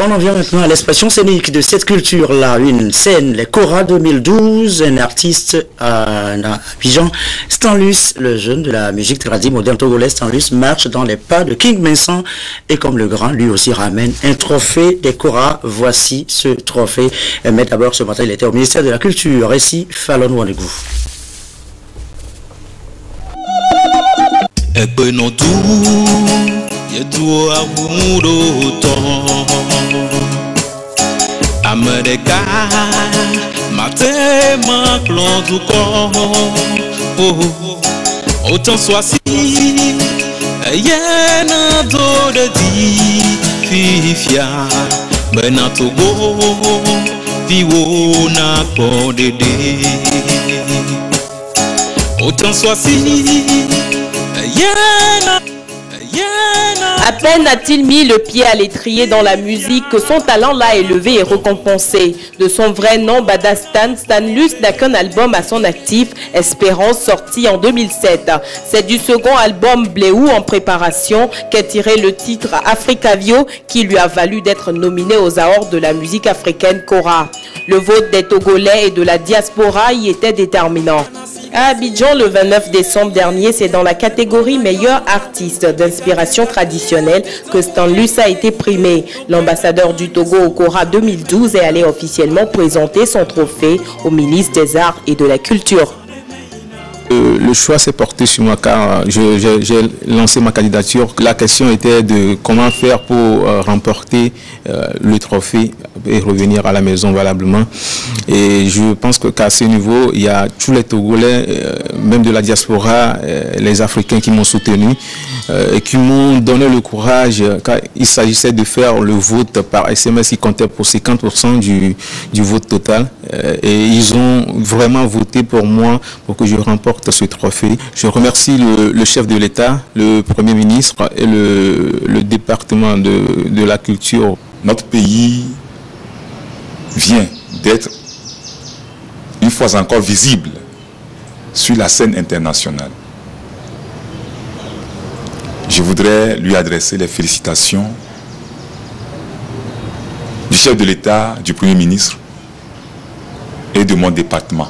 On en vient maintenant à l'expression scénique de cette culture-là. Une scène, les Cora 2012, un artiste à Abidjan, Stanlus, le jeune de la musique traditionnelle moderne togolaise. Stanlus marche dans les pas de King Vincent et comme le grand, lui aussi ramène un trophée des Cora. Voici ce trophée. Mais d'abord, ce matin, il était au ministère de la Culture. Ici, Fallon Wanegou. America, matin, ma plan du corps. Autant soit si, y'en a d'autres dit, fifia, ben à Togo, viwo na pas d'aider. Autant soit si, y'en a. À peine a-t-il mis le pied à l'étrier dans la musique que son talent l'a élevé et récompensé. De son vrai nom, Badastan, Stanlus n'a qu'un album à son actif, Espérance, sorti en 2007. C'est du second album Bléou en préparation qu'est tiré le titre Africavio qui lui a valu d'être nominé aux awards de la musique africaine Cora. Le vote des Togolais et de la diaspora y était déterminant. À Abidjan, le 29 décembre dernier, c'est dans la catégorie meilleur artiste d'inspiration traditionnelle que Stanlus a été primé. L'ambassadeur du Togo au Cora 2012 est allé officiellement présenter son trophée au ministre des Arts et de la Culture. Le choix s'est porté sur moi car j'ai lancé ma candidature. La question était de comment faire pour remporter le trophée et revenir à la maison valablement. Et je pense qu'à ce niveau, il y a tous les Togolais, même de la diaspora, les Africains qui m'ont soutenu et qui m'ont donné le courage car il s'agissait de faire le vote par SMS qui comptait pour 50% du vote total. Et ils ont vraiment voté pour moi pour que je remporte ce trophée. Je remercie le chef de l'État, le Premier ministre et le département de la culture. Notre pays vient d'être une fois encore visible sur la scène internationale. Je voudrais lui adresser les félicitations du chef de l'État, du Premier ministre et de mon département.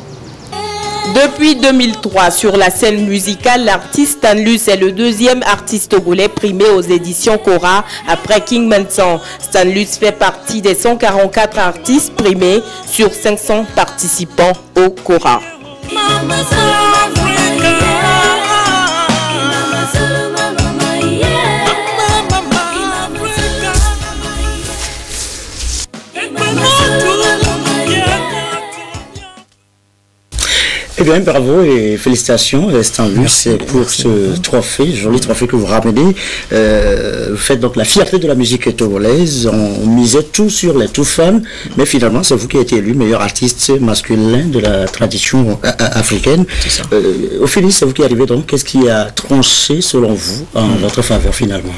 Depuis 2003, sur la scène musicale, l'artiste Stanlus est le deuxième artiste togolais primé aux éditions Cora après King Vincent. Stanlus fait partie des 144 artistes primés sur 500 participants au Cora. Eh bien, bravo et félicitations, Stanlus, pour ce trophée, joli trophée que vous ramenez. Vous faites donc la fierté de la musique togolaise. On misait tout sur les tout femmes, mais finalement, c'est vous qui avez été élu meilleur artiste masculin de la tradition africaine. Ophélie, c'est vous qui arrivez donc. Qu'est-ce qui a tranché, selon vous, en votre faveur finalement?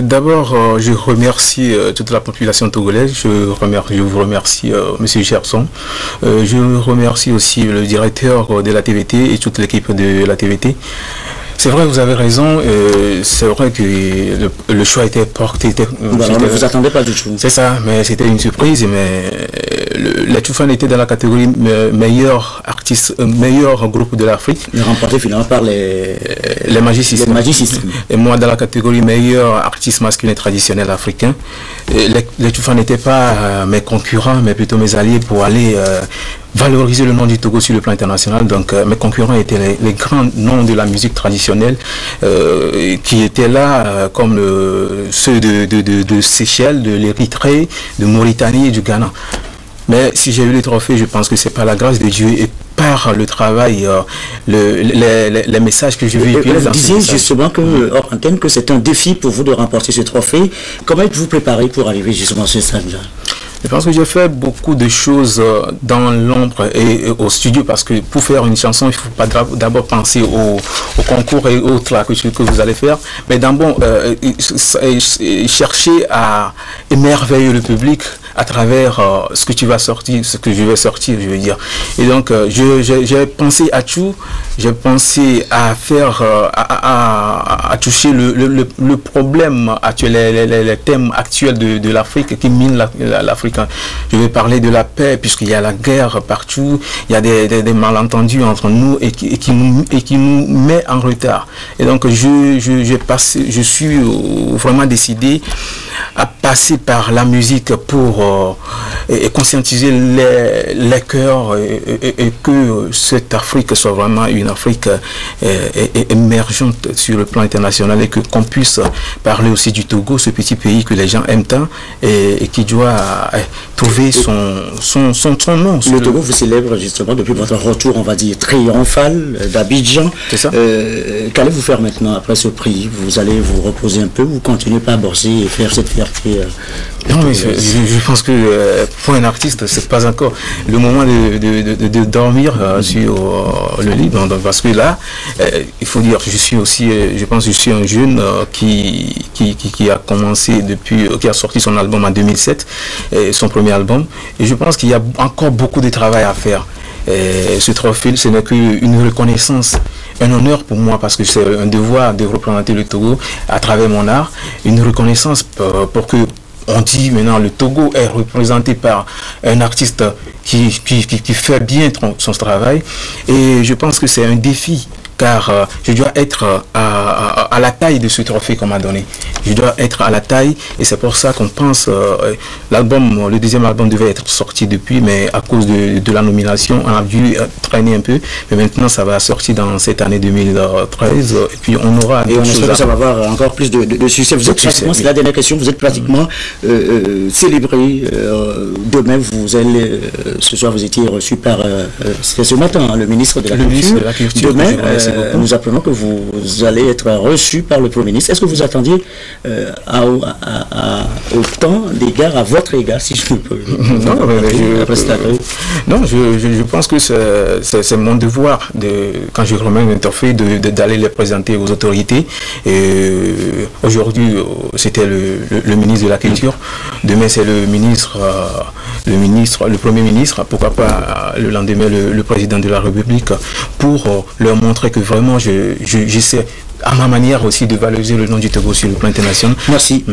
D'abord, je remercie toute la population togolaise. Je vous remercie, Monsieur Gerson. Je remercie aussi le directeur de la TVT et toute l'équipe de la TVT. C'est vrai, vous avez raison. C'est vrai que le choix était porté. Voilà, ne vous attendez pas du tout. C'est ça, mais c'était une surprise. Mais les Toufans étaient dans la catégorie meilleur artiste, meilleur groupe de l'Afrique. Remporté finalement par les Magic System. Et moi dans la catégorie meilleur artiste masculin traditionnel africain. Les Toufans n'étaient pas mes concurrents, mais plutôt mes alliés pour aller valoriser le nom du Togo sur le plan international. Donc mes concurrents étaient les grands noms de la musique traditionnelle qui étaient là comme ceux de Seychelles, de l'Érythrée, de Mauritanie et du Ghana. Mais si j'ai eu les trophées, je pense que c'est par la grâce de Dieu et par le travail, les messages que je véhicule. Vous disiez justement que, hors antenne, que c'est un défi pour vous de remporter ce trophée. Comment êtes-vous préparé pour arriver justement à ce stade-là? Je pense que j'ai fait beaucoup de choses dans l'ombre et au studio parce que pour faire une chanson, il ne faut pas d'abord penser au concours et autres là, que vous allez faire, mais d'abord chercher à émerveiller le public à travers ce que tu vas sortir, ce que je vais sortir, je veux dire. Et donc, j'ai pensé à tout, j'ai pensé à faire, à toucher le problème actuel, les thèmes actuels de l'Afrique qui minent l'Afrique. Je vais parler de la paix, puisqu'il y a la guerre partout, il y a des malentendus entre nous et qui nous met en retard. Et donc, je suis vraiment décidé à passer par la musique pour conscientiser les cœurs et que cette Afrique soit vraiment une Afrique émergente sur le plan international et qu'on puisse parler aussi du Togo, ce petit pays que les gens aiment tant et qui doit trouver son nom. Le Togo vous célèbre justement depuis votre retour, on va dire, triomphal d'Abidjan. C'est ça. Qu'allez-vous faire maintenant après ce prix? Vous allez vous reposer un peu, vous continuez pas à bosser et faire cette fierté? Non, mais je pense que pour un artiste, c'est pas encore le moment de dormir sur le lit, parce que là, il faut dire que je suis aussi, je pense que je suis un jeune qui a commencé qui a sorti son album en 2007, son premier album, et je pense qu'il y a encore beaucoup de travail à faire. Ce trophée, ce n'est qu'une reconnaissance, un honneur pour moi, parce que c'est un devoir de représenter le Togo à travers mon art, une reconnaissance pour que on dit maintenant le Togo est représenté par un artiste qui fait bien son travail, et je pense que c'est un défi, car je dois être à la taille de ce trophée qu'on m'a donné. Je dois être à la taille, et c'est pour ça qu'on pense le deuxième album devait être sorti depuis, mais à cause de la nomination, on a dû traîner un peu. Mais maintenant, ça va sortir dans cette année 2013, et puis on aura. Et on espère que ça va avoir encore plus de succès. Vous êtes pratiquement, c'est la dernière question, vous êtes pratiquement célébré. Demain, ce soir, vous étiez reçu par, c'était ce matin, hein, le ministre de la Culture. Demain, nous apprenons que vous allez être reçu par le Premier ministre. Est-ce que vous attendiez autant d'égards à votre égard, si je peux non, je pense que c'est mon devoir, quand je remets un trophée, d'aller les présenter aux autorités. Aujourd'hui, c'était le ministre de la Culture. Demain, c'est le Premier ministre, pourquoi pas le lendemain, le président de la République, pour leur montrer que vraiment j'essaie à ma manière aussi de valoriser le nom du Togo sur le plan international. Merci.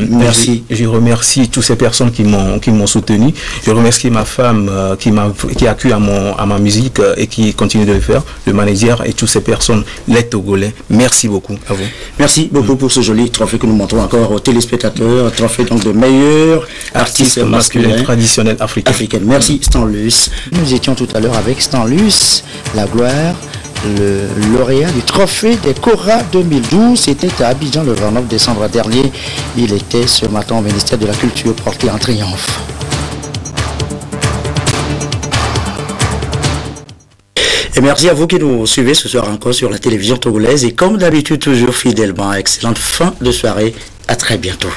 Je remercie toutes ces personnes qui m'ont soutenu. Je remercie ma femme qui a cru à ma musique et qui continue de le faire, le manager et toutes ces personnes, les Togolais. Merci beaucoup à vous. Merci beaucoup pour ce joli trophée que nous montrons encore aux téléspectateurs, trophée donc de meilleur artiste masculin traditionnel africain. Merci Stan Luce. Nous étions tout à l'heure avec Stan Luce, la gloire, le lauréat du trophée des Cora 2012. C'était à Abidjan le 29 décembre dernier. Il était ce matin au ministère de la Culture porté en triomphe. Et merci à vous qui nous suivez ce soir encore sur la télévision togolaise. Et comme d'habitude, toujours fidèlement, excellente fin de soirée. À très bientôt.